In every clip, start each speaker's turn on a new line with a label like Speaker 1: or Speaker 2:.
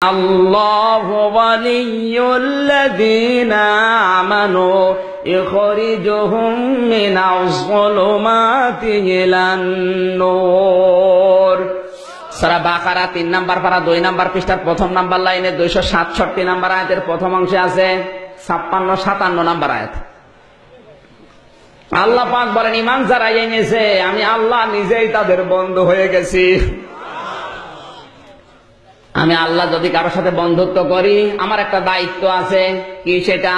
Speaker 1: الله ولي الذين آمنوا يخرجهم من الظلمات إلى النور। সূরা বাকারা 3 নম্বর পারা 2 নম্বর পৃষ্ঠার প্রথম নম্বর লাইনে 267 নম্বর আয়াতের প্রথম অংশে আছে 56-57 নম্বর আয়াত। আল্লাহ পাক বলেন, ঈমান যারা এনেছে আমি আল্লাহ নিজেই তাদের বন্ধু হয়ে গেছি। আমি আল্লাহ যদি কারোর সাথে বন্ধুত্ব করি আমার একটা দায়িত্ব আছে, কি সেটা?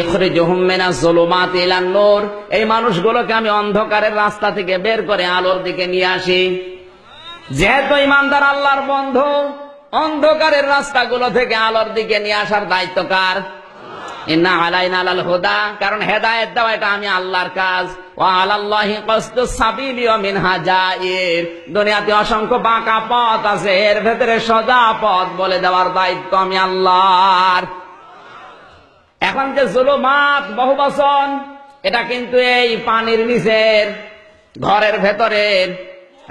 Speaker 1: ইখরিজুহুম মিনাজ যুলুমাতি ইলান নূর, এই মানুষগুলোকে আমি অন্ধকারের রাস্তা থেকে বের করে আলোর দিকে নিয়ে আসি। যেহেতু ঈমানদার আল্লাহর বন্ধু, অন্ধকারের রাস্তাগুলো থেকে আলোর দিকে নিয়ে আসার দায়িত্ব কার? ইন্না আলাইনা লাল হুদা, কারণ হেদায়েত দেওয়া এটা আমি আল্লাহর কাজ। ওয়া আলাল্লাহি কাসদুস সাবিলি ওয়া মিনহা জাইর, দুনিয়াতে অসংখ্য বাঁকা পথ আছে, এর ভেতরে সোজা পথ বলে দেওয়ার দায়িত্ব আমি আল্লাহর। এখন যে জুলুমাত বহুবচন, এটা কিন্তু এই পানির নিচের ঘরের ভেতরের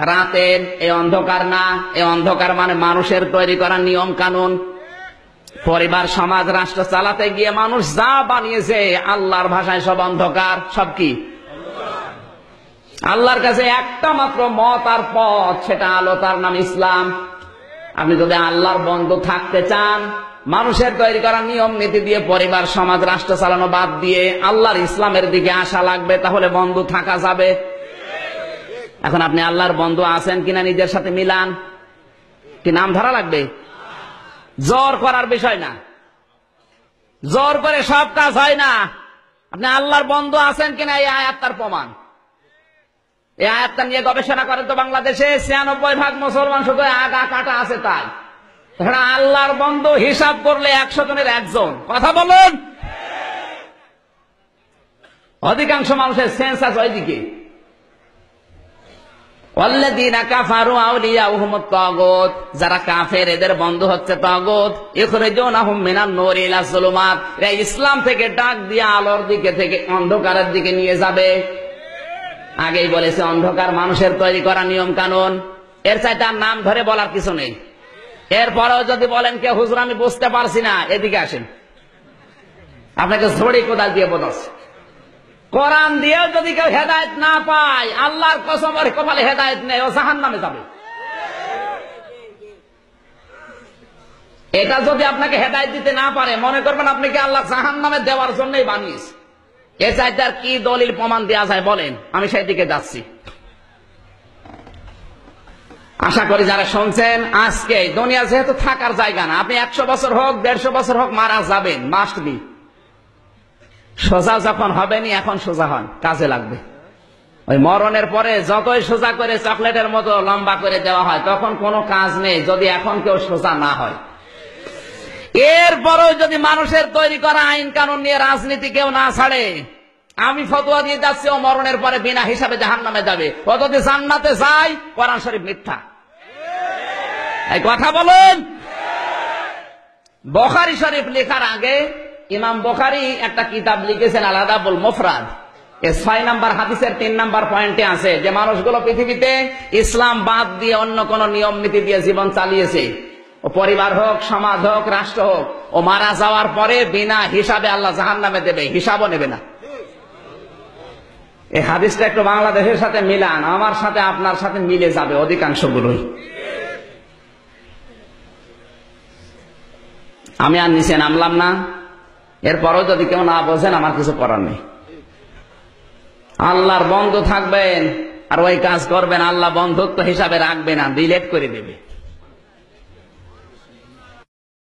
Speaker 1: রাতের এই অন্ধকার না। এই অন্ধকার মানে মানুষের তৈরি করা নিয়ম কানুন, পরিবার সমাজ রাষ্ট্র চালাতে গিয়ে মানুষ যা বানিয়েছে আল্লাহর ভাষায় সব অন্ধকার। সব কি? আল্লাহর কাছে একটা মাত্র মত আর পথ, সেটা আলো, তার নাম ইসলাম। আপনি যদি আল্লাহর বন্ধু থাকতে চান, মানুষের তৈরি করা নিয়ম নীতি দিয়ে পরিবার সমাজ রাষ্ট্র চালানো বাদ দিয়ে আল্লাহর ইসলামের দিকে আসা লাগবে, তাহলে বন্ধু থাকা যাবে। এখন আপনি আল্লাহর বন্ধু আছেন কিনা নিজের সাথে মিলান, কি নাম ধরা লাগবে? জোর করার বিষয় না, জোর করে সব কাজ হয় না। আপনি আল্লাহর বন্ধু আছেন কিনা এই আয়াত তার প্রমাণ। এই আয়াতটা নিয়ে গবেষণা করেন তো বাংলাদেশে 96% মুসলমান শুধু আগা কাটা আছে। তাই আল্লাহর বন্ধু হিসাব করলে 100 জনের 1 জন। কথা বলুন। অধিকাংশ মানুষের সেন্স আছে ওইদিকে। ওয়াল্লাযীনা কাফারু আউলিয়াউহুমুত তাগুত, যারা কাফের এদের বন্ধু হচ্ছে তাগুত। ইখরিজুনাহুম মিনান নূরি ইলা যুলুমাত, এই ইসলাম থেকে ডাক দিয়ে আলোর দিকে থেকে অন্ধকারের দিকে নিয়ে যাবে। আগেই বলেছে অন্ধকার মানুষের তৈরি করা নিয়ম কানুন, এর চাইতে আর নাম ধরে বলার কিছু নেই। এরপরেও যদি বলেন কে হুজুর আমি বুঝতে পারছি না, এদিকে আসেন, আপনাকে ঝড়ি কোদাল দিয়ে বোঝাচ্ছে। কোরআন দিয়েও যদি কেউ হেদায়েত না পায়, আল্লাহর কসম ওর কপালে হেদায়েত নেই, ও জাহান্নামে যাবে। এটা যদি আপনাকে হেদায়েত দিতে না পারে, মনে করবেন আপনাকে আল্লাহ জাহান্নামে দেওয়ার জন্যই বানিয়েছে। এর চাইতে আর কি দলিল প্রমাণ দেওয়া যায় বলেন? আমি সেই দিকে যাচ্ছি। আশা করি যারা শুনছেন, আজকে দুনিয়া যেহেতু থাকার জায়গা না, আপনি 100 বছর হোক 150 বছর হোক মারা যাবেন, মাস্ট বি। সোজা যখন হবেনি, এখন সোজা হন, কাজে লাগবে। ওই মরণের পরে যতই সোজা করে চকলেটের মতো লম্বা করে দেওয়া হয়, তখন কোনো কাজ নেই যদি এখন কেউ সোজা না হয়। এরপরেও যদি মানুষের তৈরি করা আইন কানুন নিয়ে রাজনীতি কেউ না ছাড়ে, আমি ফতোয়া দিয়ে যাচ্ছি ও মরণের পরে বিনা হিসাবে জাহান্নামে যাবে। ও যদি জান্নাতে যায়, কোরআন শরীফ মিথ্যা। এই কথা বলুন। বুখারী শরীফ লেখার আগে ইমাম বুখারী একটা কিতাব লিখেছেন আল আদাবুল মুফরাদ। 6 নম্বর হাদিসের 3 নম্বর পয়েন্টে আছে যে মানুষগুলো পৃথিবীতে ইসলাম বাদ দিয়ে অন্য কোন নিয়ম নীতি দিয়ে জীবন চালিয়েছে, ও পরিবার হোক, সমাজ হোক, রাষ্ট্র হোক, ও মারা যাওয়ার পরে বিনা হিসাবে আল্লাহ জাহান্নামে দেবে, হিসাবও নেবে না। এই হাদিসটা একটু বাংলাদেশের সাথে মিলান, আমার সাথে আপনার সাথে মিলে যাবে অধিকাংশগুলোই। আমি আর নিচে নামলাম না। এরপরও যদি কেউ না বোঝেন, আমার কিছু করার নেই। আল্লাহর বন্ধু থাকবেন আর ওই কাজ করবেন, আল্লাহ বন্ধুত্ব হিসাবে রাখবে না, ডিলেট করে দেবে।